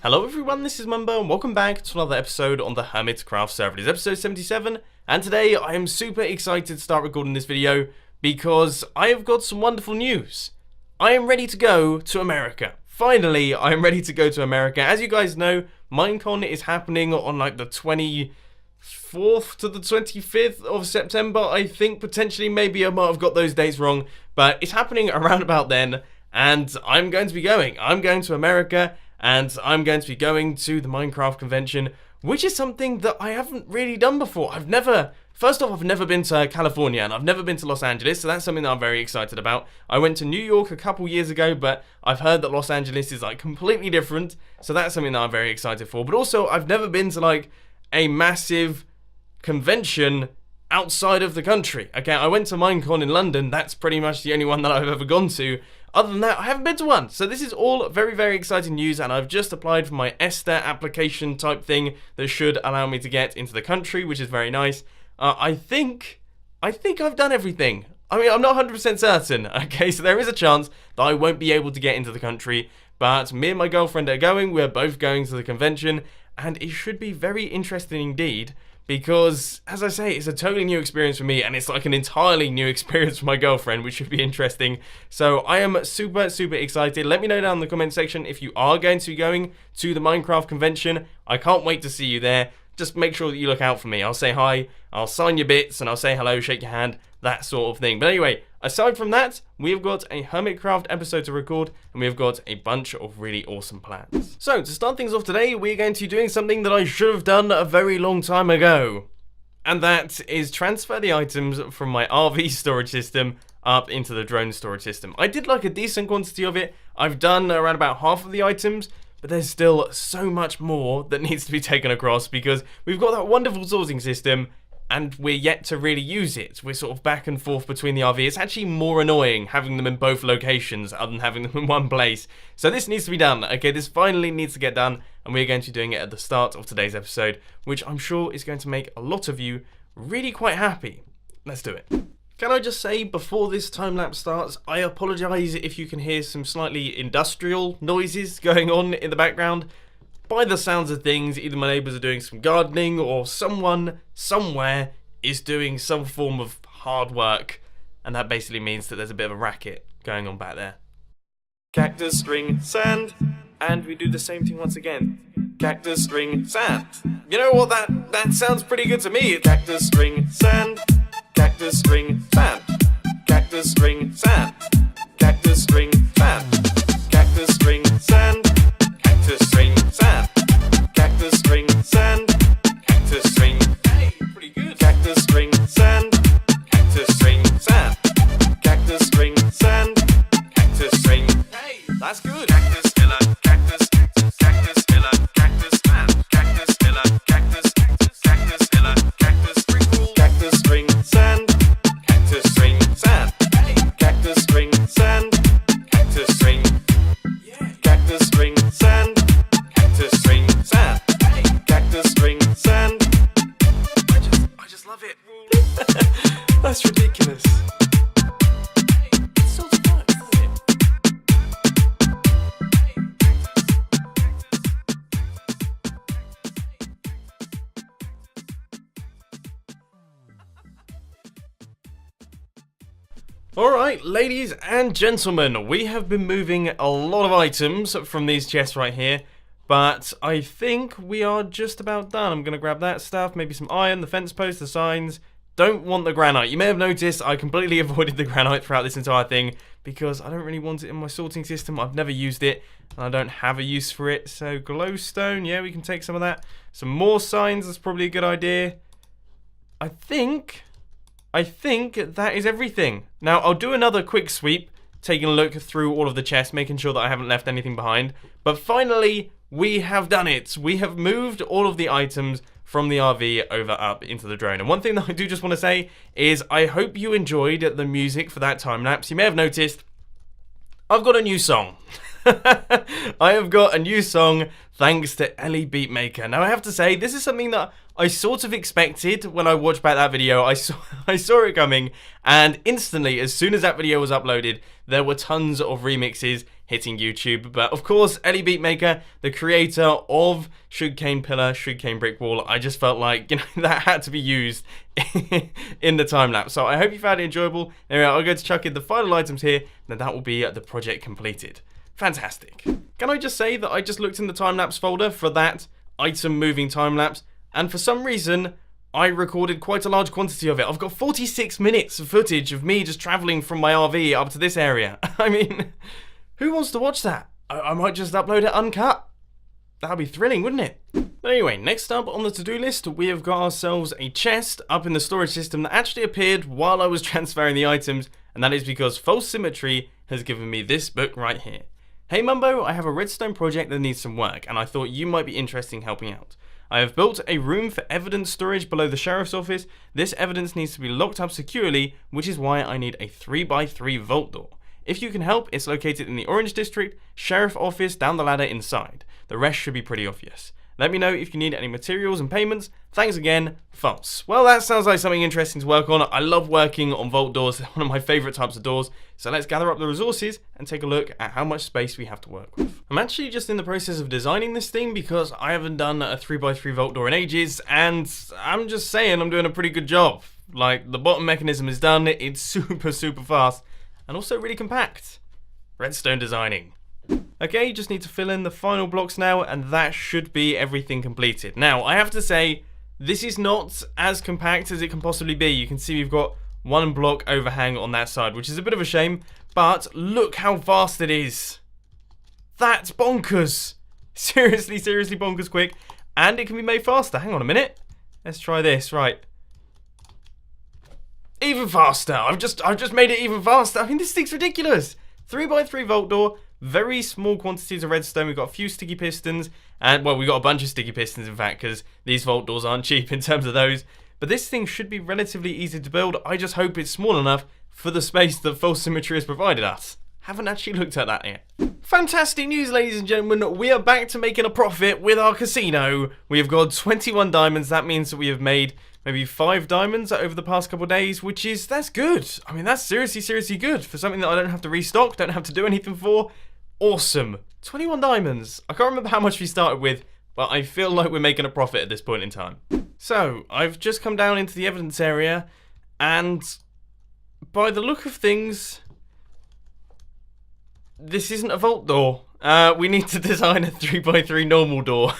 Hello everyone, this is Mumbo and welcome back to another episode on the Hermitcraft server. It is episode 77 and today I am super excited to start recording this video because I have got some wonderful news. I am ready to go to America. Finally, I am ready to go to America. As you guys know, Minecon is happening on like the 24th to the 25th of September, I think. Potentially, maybe I might have got those dates wrong, but it's happening around about then and I'm going to be going. I'm going to America. And I'm going to be going to the Minecraft convention, which is something that I haven't really done before. First off, I've never been to California, and I've never been to Los Angeles, so that's something that I'm very excited about. I went to New York a couple years ago, but I've heard that Los Angeles is like completely different, so that's something that I'm very excited for. But also, I've never been to like a massive convention outside of the country. Okay, I went to Minecon in London, that's pretty much the only one that I've ever gone to. Other than that, I haven't been to one. So this is all very, very exciting news, and I've just applied for my ESTA application type thing that should allow me to get into the country, which is very nice. I think I've done everything. I mean, I'm not 100% certain, okay? So there is a chance that I won't be able to get into the country, but me and my girlfriend are going. We're both going to the convention, and it should be very interesting indeed. Because, as I say, it's a totally new experience for me, and it's like an entirely new experience for my girlfriend, which should be interesting. So I am super, super excited. Let me know down in the comment section if you are going to be going to the Minecraft convention. I can't wait to see you there. Just make sure that you look out for me. I'll say hi, I'll sign your bits, and I'll say hello, shake your hand, that sort of thing. But anyway, aside from that, we've got a Hermitcraft episode to record, and we've got a bunch of really awesome plans. So, to start things off today, we're going to be doing something that I should have done a very long time ago. And that is transfer the items from my RV storage system up into the drone storage system. I did like a decent quantity of it. I've done around about half of the items, but there's still so much more that needs to be taken across because we've got that wonderful sorting system and we're yet to really use it. We're sort of back and forth between the RV. It's actually more annoying having them in both locations other than having them in one place. So this needs to be done. Okay, this finally needs to get done, and we're going to be doing it at the start of today's episode, which I'm sure is going to make a lot of you really quite happy. Let's do it. Can I just say, before this time-lapse starts, I apologise if you can hear some slightly industrial noises going on in the background. By the sounds of things, either my neighbours are doing some gardening or someone, somewhere, is doing some form of hard work. And that basically means that there's a bit of a racket going on back there. Cactus, string, sand. And we do the same thing once again. Cactus, string, sand. You know what, that sounds pretty good to me. Cactus, string, sand. Cactus, string, sand. Cactus, string, sand. Cactus, string, sand. Cactus, string, sand. Cactus, string, sand. Cactus, string, sand. Cactus, string. Hey, pretty good. Cactus, string, sand. Cactus, string, sand. Cactus, string, sand. Cactus, string. Hey, that's good. Cactus, pillar, cactus, cactus, pillar, cactus, sand. Cactus, pillar, cactus, cactus, pillar, cactus, sprinkle. Cactus, string, sand. Cactus, string, sand. Cactus, string, sand. Cactus, string. Cactus, string, sand. Cactus, string, sand. Cactus, string, sand. I just love it. That's ridiculous. It's sort of fun, isn't it? Alright, ladies and gentlemen, we have been moving a lot of items from these chests right here, but I think we are just about done. I'm going to grab that stuff, maybe some iron, the fence post, the signs. Don't want the granite. You may have noticed I completely avoided the granite throughout this entire thing because I don't really want it in my sorting system. I've never used it and I don't have a use for it. So glowstone, yeah, we can take some of that. Some more signs, that's probably a good idea. I think that is everything. Now, I'll do another quick sweep, taking a look through all of the chests, making sure that I haven't left anything behind. But finally, we have done it. We have moved all of the items from the RV over up into the drone. And one thing that I do just want to say is I hope you enjoyed the music for that time lapse. You may have noticed I've got a new song. I have got a new song thanks to Ellie Beatmaker. Now I have to say, this is something that I sort of expected when I watched back that video. I saw it coming, and instantly, as soon as that video was uploaded, there were tons of remixes hitting YouTube. But of course, Ellie Beatmaker, the creator of Sugarcane Pillar, Sugarcane Brick Wall, I just felt like, that had to be used in the time-lapse. So I hope you found it enjoyable. Anyway, I'll go to chuck in the final items here, and that will be the project completed. Fantastic. Can I just say that I just looked in the time-lapse folder for that item moving time-lapse, and for some reason, I recorded quite a large quantity of it. I've got 46 minutes of footage of me just travelling from my RV up to this area. I mean, who wants to watch that? I might just upload it uncut. That'd be thrilling, wouldn't it? But anyway, next up on the to-do list, we have got ourselves a chest up in the storage system that actually appeared while I was transferring the items, and that is because False Symmetry has given me this book right here. Hey Mumbo, I have a redstone project that needs some work, and I thought you might be interested in helping out. I have built a room for evidence storage below the sheriff's office. This evidence needs to be locked up securely, which is why I need a 3x3 vault door. If you can help, it's located in the Orange District, Sheriff Office down the ladder inside. The rest should be pretty obvious. Let me know if you need any materials and payments. Thanks again, False. Well, that sounds like something interesting to work on. I love working on vault doors, one of my favourite types of doors. So let's gather up the resources and take a look at how much space we have to work with. I'm actually just in the process of designing this thing because I haven't done a 3x3 vault door in ages, and I'm just saying I'm doing a pretty good job. Like, the bottom mechanism is done, it's super fast, and also really compact. Redstone designing. Okay, just need to fill in the final blocks now, and that should be everything completed. Now, I have to say, this is not as compact as it can possibly be. You can see we've got one block overhang on that side, which is a bit of a shame, but look how vast it is. That's bonkers. Seriously bonkers quick, and it can be made faster. Hang on a minute. Let's try this, right. Even faster. I've just made it even faster. I mean, this thing's ridiculous. 3x3 vault door. Very small quantities of redstone. We've got a few sticky pistons, and well, we've got a bunch of sticky pistons in fact, because these vault doors aren't cheap in terms of those. But this thing should be relatively easy to build. I just hope it's small enough for the space that False Symmetry has provided us. Haven't actually looked at that yet. Fantastic news, ladies and gentlemen. We are back to making a profit with our casino. We have got 21 diamonds. That means that we have made maybe 5 diamonds over the past couple of days, that's good. I mean, that's seriously good for something that I don't have to restock, don't have to do anything for. Awesome. 21 diamonds. I can't remember how much we started with, but I feel like we're making a profit at this point in time. So, I've just come down into the evidence area, and by the look of things, this isn't a vault door. We need to design a 3x3 normal door.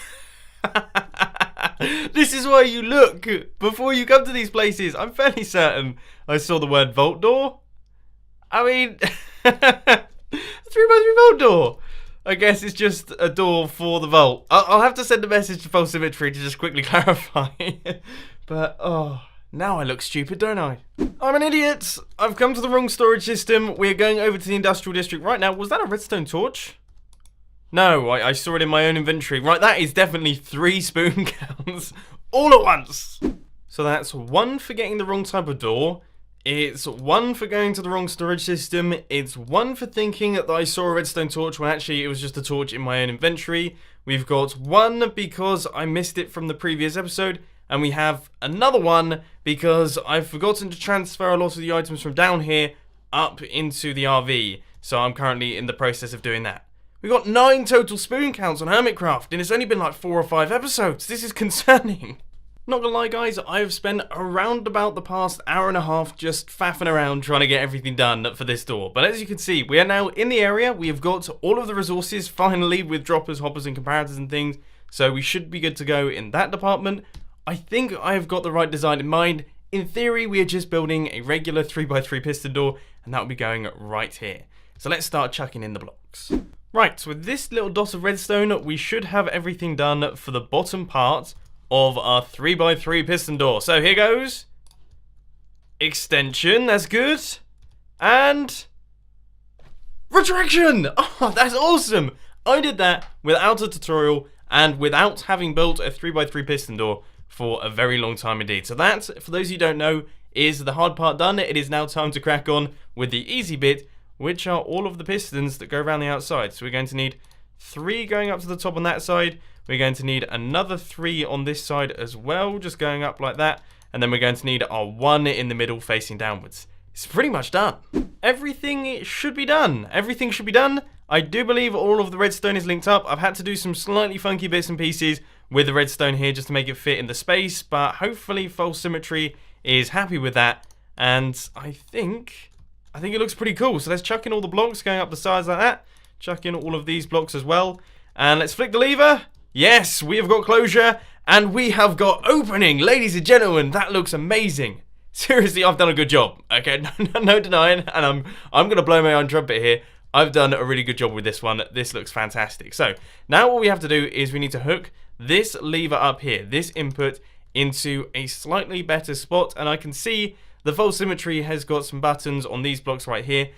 This is why you look before you come to these places. I'm fairly certain I saw the word vault door. I mean, 3x3 vault door. I guess it's just a door for the vault. I'll have to send a message to False Symmetry to just quickly clarify. But, oh, now I look stupid, don't I? I'm an idiot. I've come to the wrong storage system. We're going over to the industrial district right now. Was that a redstone torch? No, I saw it in my own inventory. Right, that is definitely 3 spoon counts all at once. So that's 1 for getting the wrong type of door. It's 1 for going to the wrong storage system. It's 1 for thinking that I saw a redstone torch when actually it was just a torch in my own inventory. We've got 1 because I missed it from the previous episode. And we have another 1 because I've forgotten to transfer a lot of the items from down here up into the RV. So I'm currently in the process of doing that. We've got 9 total spoon counts on Hermitcraft, and it's only been like 4 or 5 episodes. This is concerning. Not gonna lie, guys, I have spent around about the past hour and a half just faffing around trying to get everything done for this door. But as you can see, we are now in the area. We have got all of the resources finally with droppers, hoppers, and comparators and things. So we should be good to go in that department. I think I have got the right design in mind. In theory, we are just building a regular 3x3 piston door, and that will be going right here. So let's start chucking in the blocks. Right, so with this little dot of redstone, we should have everything done for the bottom part of our 3x3 piston door. So here goes. Extension, that's good. And retraction! Oh, that's awesome! I did that without a tutorial and without having built a 3x3 piston door for a very long time indeed. So that, for those of you who don't know, is the hard part done. It is now time to crack on with the easy bit, which are all of the pistons that go around the outside. So we're going to need 3 going up to the top on that side. We're going to need another 3 on this side as well, just going up like that. And then we're going to need our 1 in the middle facing downwards. it's pretty much done. Everything should be done. Everything should be done. I do believe all of the redstone is linked up. I've had to do some slightly funky bits and pieces with the redstone here just to make it fit in the space, but hopefully False Symmetry is happy with that, and I think it looks pretty cool. So let's chuck in all the blocks going up the sides like that. Chuck in all of these blocks as well, and let's flick the lever. Yes, we have got closure, and we have got opening. Ladies and gentlemen, that looks amazing. Seriously, I've done a good job. Okay, no denying, and I'm going to blow my own trumpet here. I've done a really good job with this one. This looks fantastic. So now what we have to do is we need to hook this lever up here, this input, into a slightly better spot, and I can see the False Symmetry has got some buttons on these blocks right here.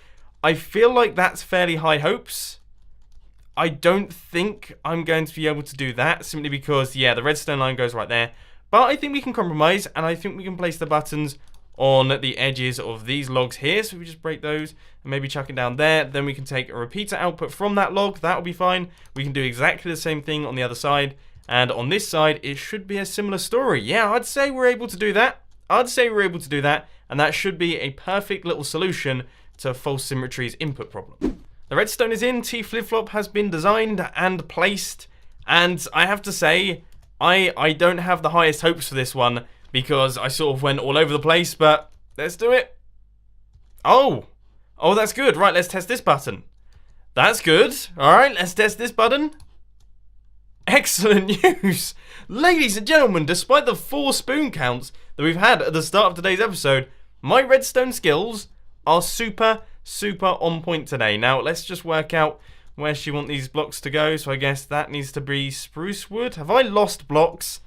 I feel like that's fairly high hopes. I don't think I'm going to be able to do that, simply because, yeah, the redstone line goes right there. But I think we can compromise, and I think we can place the buttons on the edges of these logs here. So we just break those and maybe chuck it down there. Then we can take a repeater output from that log. That'll be fine. We can do exactly the same thing on the other side. And on this side, it should be a similar story. Yeah, I'd say we're able to do that. And that should be a perfect little solution to False Symmetry's input problem. The redstone is in, T flip-flop has been designed and placed, and I have to say, I don't have the highest hopes for this one, because I sort of went all over the place, but let's do it. Oh, that's good. Right, let's test this button. That's good. All right, let's test this button. Excellent news. Ladies and gentlemen, despite the 4 spoon counts that we've had at the start of today's episode, my redstone skills are super on point today. Now, let's just work out where she wants these blocks to go. So I guess that needs to be spruce wood. Have I lost blocks?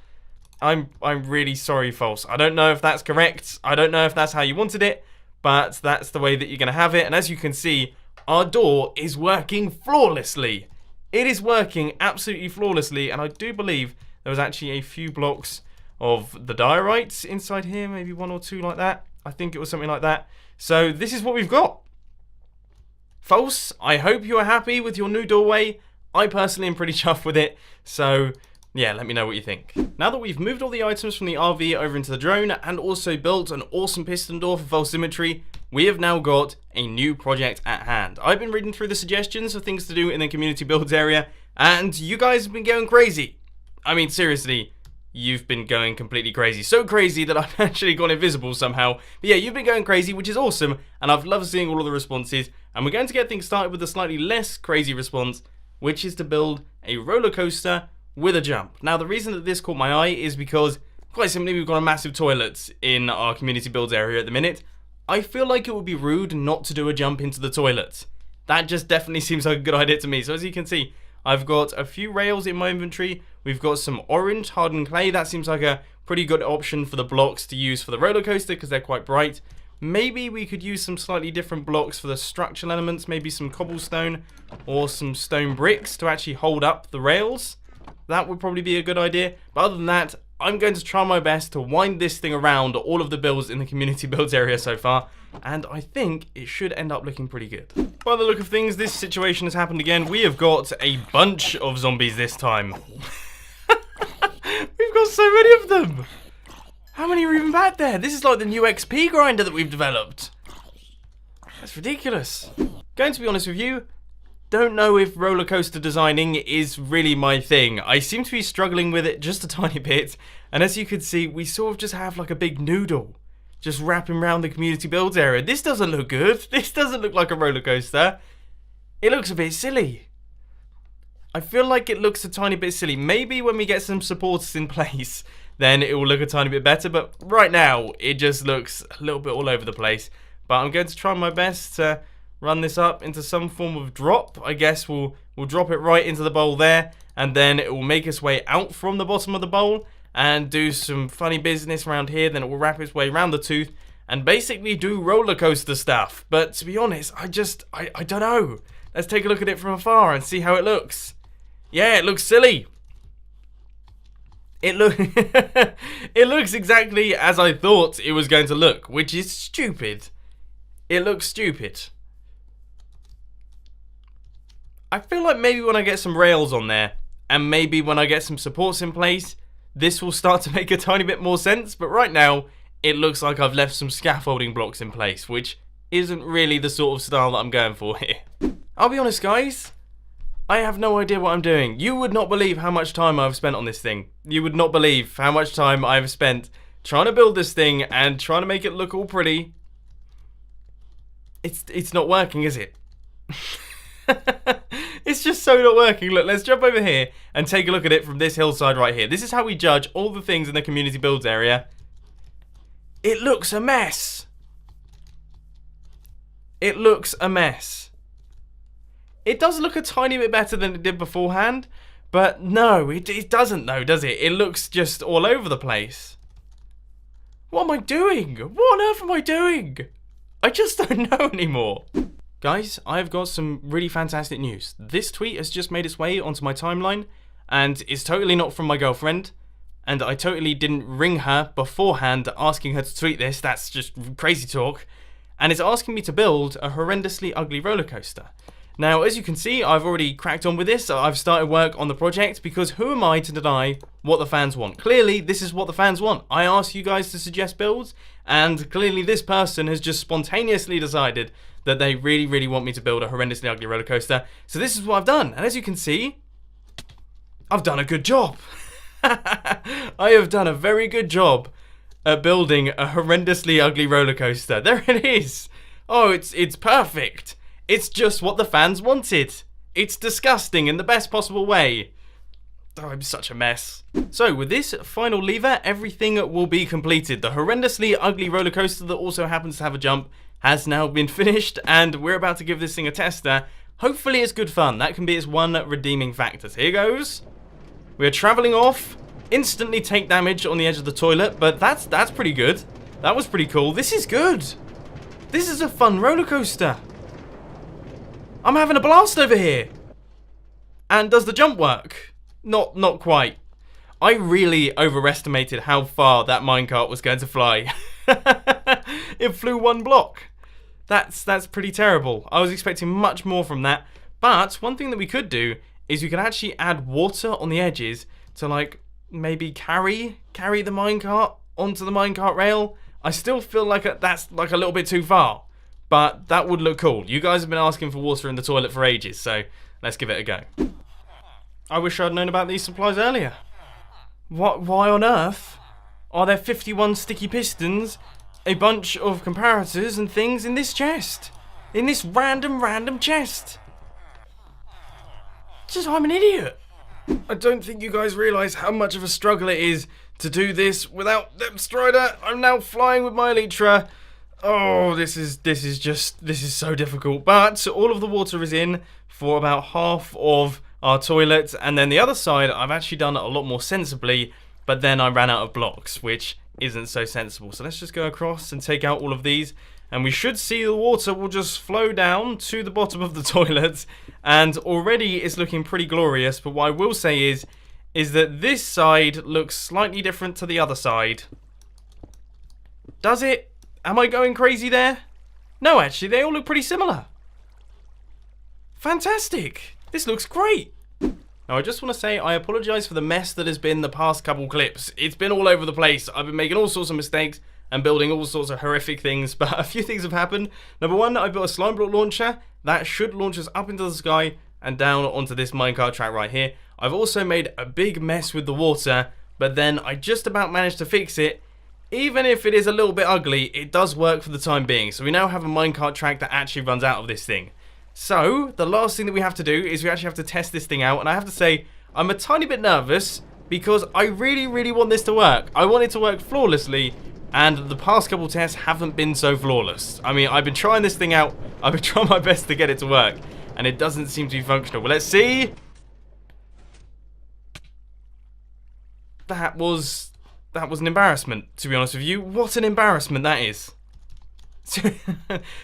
I'm really sorry, False. I don't know if that's correct. I don't know if that's how you wanted it, but that's the way that you're going to have it. And as you can see, our door is working flawlessly. It is working absolutely flawlessly, and I do believe there was actually a few blocks of the diorites inside here, maybe 1 or 2 like that. I think it was something like that. So this is what we've got. False, I hope you are happy with your new doorway. I personally am pretty chuffed with it, so yeah, let me know what you think. Now that we've moved all the items from the RV over into the drone and also built an awesome piston door for False Symmetry, we have now got a new project at hand. I've been reading through the suggestions of things to do in the community builds area, and you guys have been going crazy. I mean, seriously, you've been going completely crazy. So crazy that I've actually gone invisible somehow. But yeah, you've been going crazy, which is awesome, and I've loved seeing all of the responses. And we're going to get things started with a slightly less crazy response, which is to build a roller coaster with a jump. Now, the reason that this caught my eye is because, quite simply, we've got a massive toilet in our community builds area at the minute. I feel like it would be rude not to do a jump into the toilet. That just definitely seems like a good idea to me. So as you can see, I've got a few rails in my inventory. We've got some orange hardened clay. That seems like a pretty good option for the blocks to use for the roller coaster because they're quite bright. Maybe we could use some slightly different blocks for the structural elements, maybe some cobblestone or some stone bricks to actually hold up the rails. That would probably be a good idea. But other than that, I'm going to try my best to wind this thing around all of the builds in the community builds area so far, and I think it should end up looking pretty good. By the look of things, this situation has happened again. We have got a bunch of zombies this time. We've got so many of them. How many are even back there? This is like the new XP grinder that we've developed. That's ridiculous. Going to be honest with you, don't know if roller coaster designing is really my thing. I seem to be struggling with it just a tiny bit, and as you can see, we sort of just have like a big noodle just wrapping around the community builds area. This doesn't look good. This doesn't look like a roller coaster. It looks a bit silly. I feel like it looks a tiny bit silly. Maybe when we get some supporters in place, then it will look a tiny bit better, but right now it just looks a little bit all over the place. But I'm going to try my best to run this up into some form of drop. I guess we'll drop it right into the bowl there, and then it will make its way out from the bottom of the bowl and do some funny business around here. Then it will wrap its way around the tooth and basically do roller coaster stuff. But to be honest, I don't know. Let's take a look at it from afar and see how it looks. Yeah, it looks silly. It looks exactly as I thought it was going to look, which is stupid. It looks stupid. I feel like maybe when I get some rails on there, and maybe when I get some supports in place, this will start to make a tiny bit more sense, but right now, it looks like I've left some scaffolding blocks in place, which isn't really the sort of style that I'm going for here. I'll be honest, guys, I have no idea what I'm doing. You would not believe how much time I've spent on this thing. You would not believe how much time I've spent trying to build this thing and trying to make it look all pretty. It's not working, is it? It's just so not working. Look, let's jump over here and take a look at it from this hillside right here. This is how we judge all the things in the community builds area. It looks a mess. It looks a mess. It does look a tiny bit better than it did beforehand, but no, it doesn't though, does it? It looks just all over the place. What am I doing? What on earth am I doing? I just don't know anymore. Guys, I've got some really fantastic news. This tweet has just made its way onto my timeline, and it's totally not from my girlfriend, and I totally didn't ring her beforehand asking her to tweet this. That's just crazy talk. And it's asking me to build a horrendously ugly roller coaster. Now, as you can see, I've already cracked on with this. I've started work on the project because who am I to deny what the fans want? Clearly, this is what the fans want. I asked you guys to suggest builds, and clearly this person has just spontaneously decided that they really, really want me to build a horrendously ugly roller coaster. So this is what I've done. And as you can see, I've done a good job. I have done a very good job at building a horrendously ugly roller coaster. There it is. Oh, it's perfect. It's just what the fans wanted. It's disgusting in the best possible way. Oh, I'm such a mess. So, with this final lever, everything will be completed. The horrendously ugly roller coaster that also happens to have a jump has now been finished, and we're about to give this thing a tester. Hopefully it's good fun. That can be its one redeeming factor. So here goes. We're traveling off. Instantly take damage on the edge of the toilet, but that's pretty good. That was pretty cool. This is good. This is a fun roller coaster. I'm having a blast over here. And does the jump work? Not quite. I really overestimated how far that minecart was going to fly. It flew one block. That's pretty terrible. I was expecting much more from that. But one thing that we could do is we could actually add water on the edges to, like, maybe carry the minecart onto the minecart rail. I still feel like that's like a little bit too far. But that would look cool. You guys have been asking for water in the toilet for ages, so let's give it a go. I wish I'd known about these supplies earlier. Why on earth are there 51 sticky pistons, a bunch of comparators and things in this chest? In this random chest? Just, I'm an idiot. I don't think you guys realise how much of a struggle it is to do this without them Strider. I'm now flying with my Elytra. Oh, this is so difficult. But all of the water is in for about half of our toilet, and then the other side I've actually done a lot more sensibly, but then I ran out of blocks, which isn't so sensible. So let's just go across and take out all of these, and we should see the water will just flow down to the bottom of the toilet, and already it's looking pretty glorious. But what I will say is that this side looks slightly different to the other side. Does it? Am I going crazy there? No, actually, they all look pretty similar. Fantastic. This looks great. Now, I just want to say I apologise for the mess that has been the past couple clips. It's been all over the place. I've been making all sorts of mistakes and building all sorts of horrific things, but a few things have happened. Number one, I built a slime block launcher that should launch us up into the sky and down onto this minecart track right here. I've also made a big mess with the water, but then I just about managed to fix it. Even if it is a little bit ugly, it does work for the time being. So we now have a minecart track that actually runs out of this thing. So the last thing that we have to do is we actually have to test this thing out. And I have to say, I'm a tiny bit nervous because I really, really want this to work. I want it to work flawlessly. And the past couple tests haven't been so flawless. I mean, I've been trying this thing out. I've been trying my best to get it to work. And it doesn't seem to be functional. But let's see. That was an embarrassment, to be honest with you. What an embarrassment that is.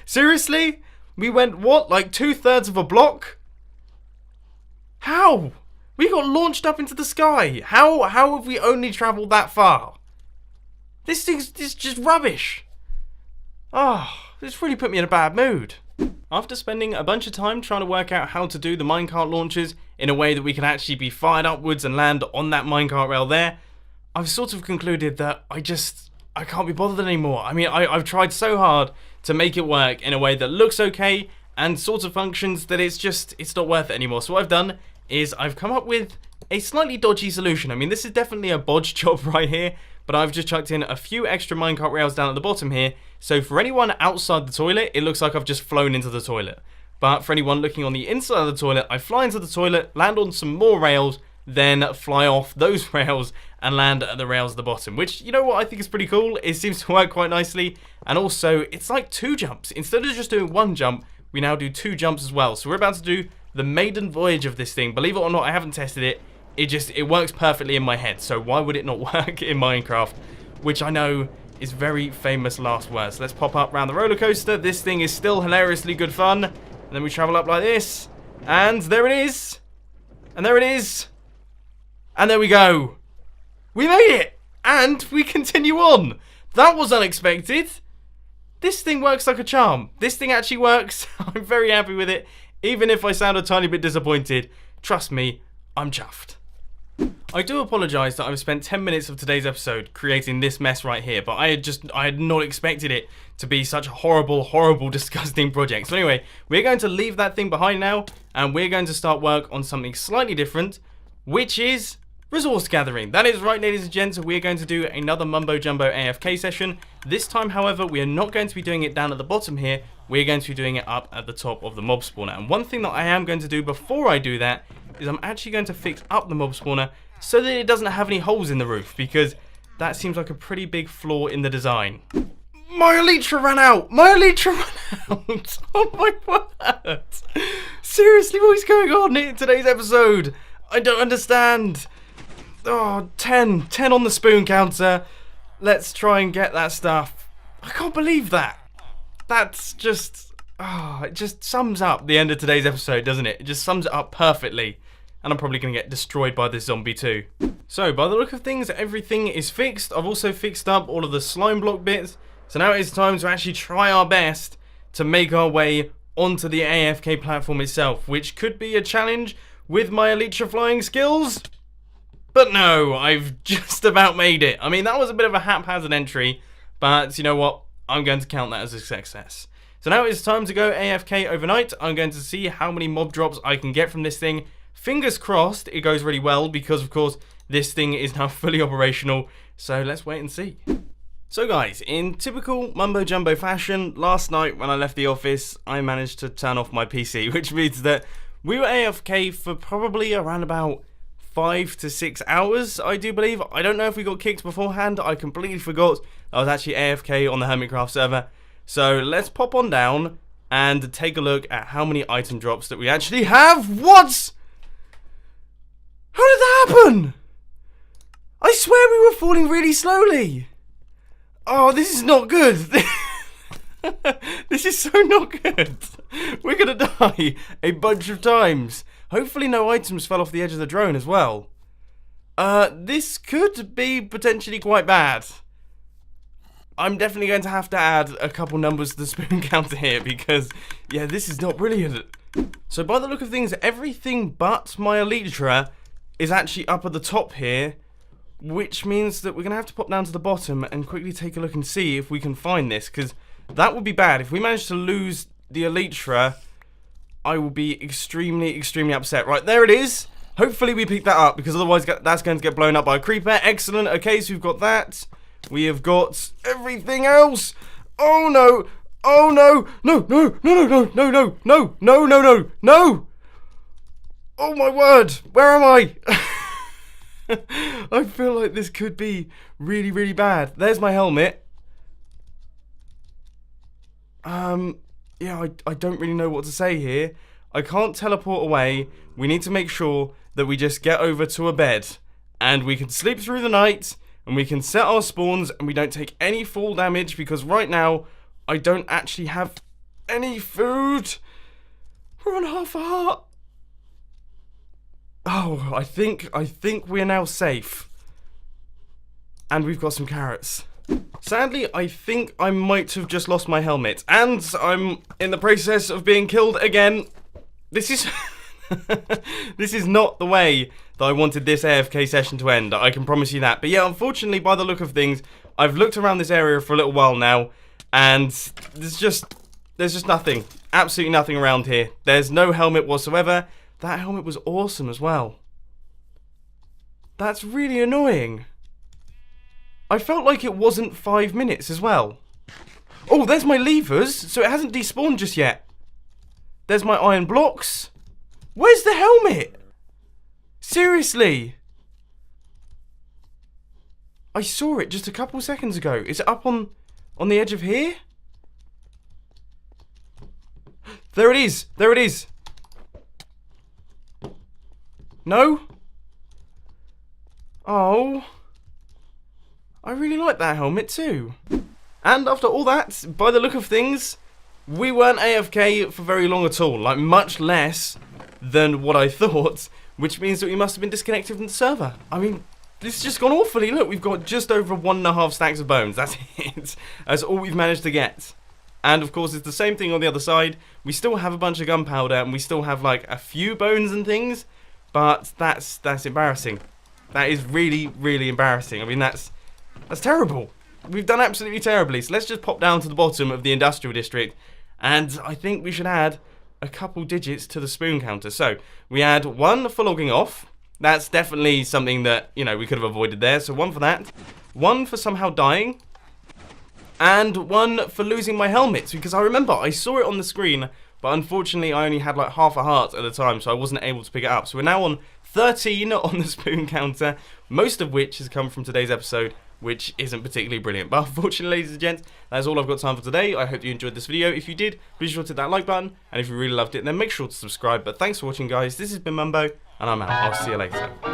Seriously? We went, what, like 2/3 of a block? How? We got launched up into the sky. How have we only travelled that far? This thing's just rubbish. Oh, this really put me in a bad mood. After spending a bunch of time trying to work out how to do the minecart launches in a way that we can actually be fired upwards and land on that minecart rail there, I've sort of concluded that I just I can't be bothered anymore. I mean, I've tried so hard to make it work in a way that looks okay and sort of functions that it's not worth it anymore. So what I've done is I've come up with a slightly dodgy solution. I mean, this is definitely a bodge job right here, but I've just chucked in a few extra minecart rails down at the bottom here. So for anyone outside the toilet, it looks like I've just flown into the toilet. But for anyone looking on the inside of the toilet, I fly into the toilet, land on some more rails, then fly off those rails and land at the rails at the bottom, which, you know what, I think is pretty cool. It seems to work quite nicely, and also it's like 2 jumps. Instead of just doing 1 jump, we now do 2 jumps as well. So we're about to do the maiden voyage of this thing. Believe it or not, I haven't tested it. It works perfectly in my head, so why would it not work in Minecraft, which I know is very famous last words. Let's pop up around the roller coaster. This thing is still hilariously good fun. And then we travel up like this, and there it is, and there it is. And there we go. We made it! And we continue on. That was unexpected. This thing works like a charm. This thing actually works. I'm very happy with it. Even if I sound a tiny bit disappointed, trust me, I'm chuffed. I do apologise that I've spent 10 minutes of today's episode creating this mess right here, but I had not expected it to be such a horrible, disgusting project. So anyway, we're going to leave that thing behind now, and we're going to start work on something slightly different, which is resource gathering. That is right, ladies and gents, we're going to do another Mumbo Jumbo AFK session. This time, however, we are not going to be doing it down at the bottom here. We're going to be doing it up at the top of the mob spawner. And one thing that I am going to do before I do that is I'm actually going to fix up the mob spawner so that it doesn't have any holes in the roof, because that seems like a pretty big flaw in the design. My elytra ran out! My elytra ran out! Oh my word! Seriously, what is going on in today's episode? I don't understand. Oh, 10 on the spoon counter. Let's try and get that stuff. I can't believe that. That's just, it just sums up the end of today's episode, doesn't it? It just sums it up perfectly. And I'm probably going to get destroyed by this zombie too. So, by the look of things, everything is fixed. I've also fixed up all of the slime block bits. So now it's time to actually try our best to make our way onto the AFK platform itself, which could be a challenge with my elytra flying skills. But no, I've just about made it. I mean, that was a bit of a haphazard entry, but you know what? I'm going to count that as a success. So now it's time to go AFK overnight. I'm going to see how many mob drops I can get from this thing. Fingers crossed it goes really well, because of course this thing is now fully operational, so let's wait and see. So guys, in typical Mumbo Jumbo fashion, last night when I left the office I managed to turn off my PC, which means that we were AFK for probably around about 5 to 6 hours, I do believe. I don't know if we got kicked beforehand. I completely forgot I was actually AFK on the Hermitcraft server. So let's pop on down and take a look at how many item drops that we actually have. What? How did that happen? I swear we were falling really slowly. Oh, this is not good. This is so not good. We're gonna die a bunch of times. Hopefully no items fell off the edge of the drone as well. This could be potentially quite bad. I'm definitely going to have to add a couple numbers to the spoon counter here, because, yeah, this is not brilliant. So by the look of things, everything but my elytra is actually up at the top here, which means that we're going to have to pop down to the bottom and quickly take a look and see if we can find this, because that would be bad. If we manage to lose the elytra, I will be extremely upset. Right, there it is. Hopefully we pick that up, because otherwise that's going to get blown up by a creeper. Excellent. Okay, so we've got that. We have got everything else. Oh no. Oh no. No. Oh my word. Where am I? I feel like this could be really bad. There's my helmet. Yeah, I don't really know what to say here. I can't teleport away. We need to make sure that we just get over to a bed and we can sleep through the night and we can set our spawns and we don't take any fall damage, because right now I don't actually have any food. We're on half a heart. Oh, I think we're now safe. And we've got some carrots. Sadly, I think I might have just lost my helmet, and I'm in the process of being killed again. This is this is not the way that I wanted this AFK session to end, I can promise you that. But yeah, unfortunately, by the look of things, I've looked around this area for a little while now, and there's just nothing. Absolutely nothing around here. There's no helmet whatsoever. That helmet was awesome as well. That's really annoying. I felt like it wasn't 5 minutes as well. Oh, there's my levers, so it hasn't despawned just yet. There's my iron blocks. Where's the helmet? Seriously. I saw it just a couple seconds ago. Is it up on the edge of here? There it is. There it is. No? Oh. I really like that helmet too. And after all that, by the look of things, we weren't AFK for very long at all. Like, much less than what I thought, which means that we must have been disconnected from the server. I mean, this has just gone awfully. Look, we've got just over 1.5 stacks of bones. That's it. That's all we've managed to get. And of course, it's the same thing on the other side. We still have a bunch of gunpowder, and we still have like a few bones and things. But that's embarrassing. That is really, really embarrassing. I mean, that's terrible. We've done absolutely terribly. So let's just pop down to the bottom of the industrial district, and I think we should add a couple digits to the spoon counter. So we add 1 for logging off. That's definitely something that, you know, we could have avoided there. So 1 for that. 1 for somehow dying. And 1 for losing my helmet. Because I remember I saw it on the screen, but unfortunately I only had like half a heart at the time, so I wasn't able to pick it up. So we're now on 13 on the spoon counter, most of which has come from today's episode, which isn't particularly brilliant. But unfortunately, ladies and gents, that's all I've got time for today. I hope you enjoyed this video. If you did, be sure to hit that like button. And if you really loved it, then make sure to subscribe. But thanks for watching, guys. This has been Mumbo, and I'm out. I'll see you later.